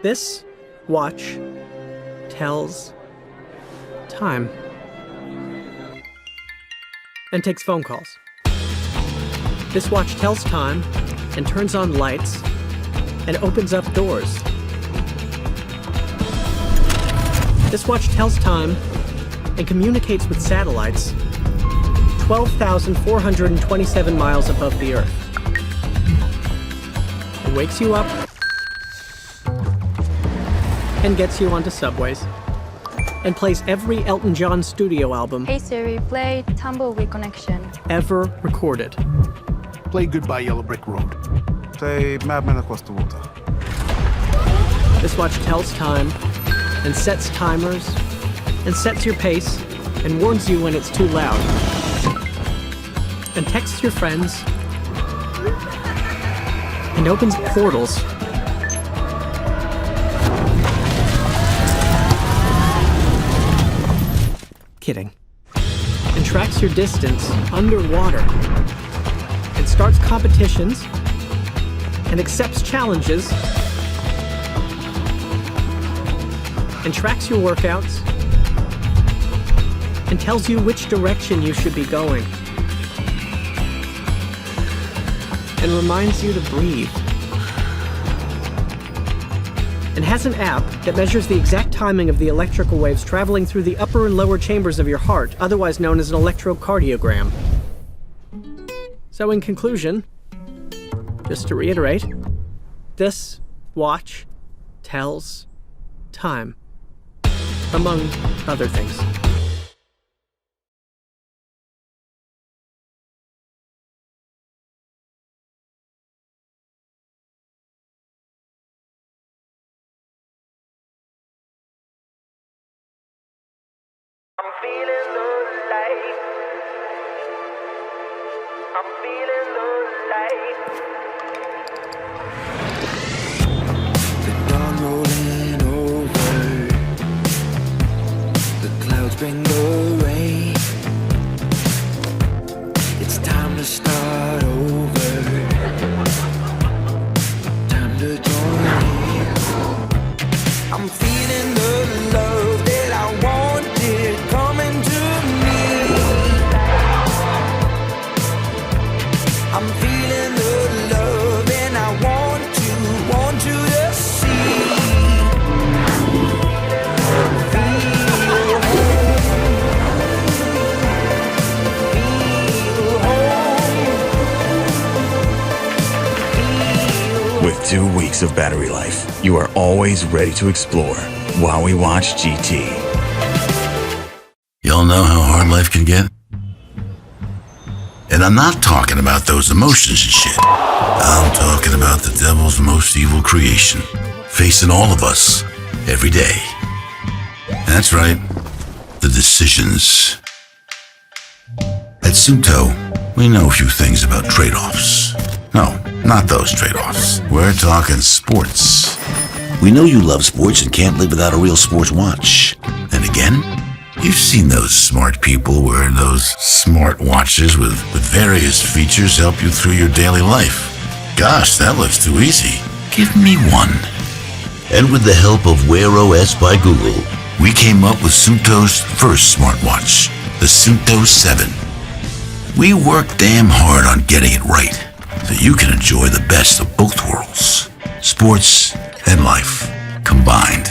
This watch tells time and takes phone calls. This watch tells time and turns on lights and opens up doors. This watch tells time and communicates with satellites 12,427 miles above the Earth. It wakes you up and gets you onto subways and plays every Elton John studio album Hey Siri, play Tumbleweed Connection. ever recorded. Play Goodbye Yellow Brick Road. Play Madman Across the Water. This watch tells time and sets timers and sets your pace and warns you when it's too loud and texts your friends and opens portals. Kidding. And tracks your distance underwater and starts competitions and accepts challenges and tracks your workouts and tells you which direction you should be going and reminds you to breathe and has an app that measures the exact timing of the electrical waves traveling through the upper and lower chambers of your heart, otherwise known as an electrocardiogram. So in conclusion, just to reiterate, this watch tells time, among other things. I'm feeling the light. I'm feeling the light. The dawn rolling over. The clouds bring the rain. It's time to start over. Time to join in. I'm feeling the love that I wanted coming to me. I'm feeling the love and I want you to see. With 2 weeks of battery life, you are always ready to explore Huawei Watch GT. Y'all know how hard life can get? And I'm not talking about those emotions and shit. I'm talking about the devil's most evil creation, facing all of us every day. That's right, the decisions. At Suunto, we know a few things about trade-offs. No, not those trade-offs. We're talking sports. We know you love sports and can't live without a real sports watch. And again, you've seen those smart people wearing those smart watches with various features help you through your daily life. Gosh, that looks too easy. Give me one. And with the help of Wear OS by Google, we came up with Suunto's first smartwatch, the Suunto 7. We worked damn hard on getting it right, so you can enjoy the best of both worlds, sports and life combined.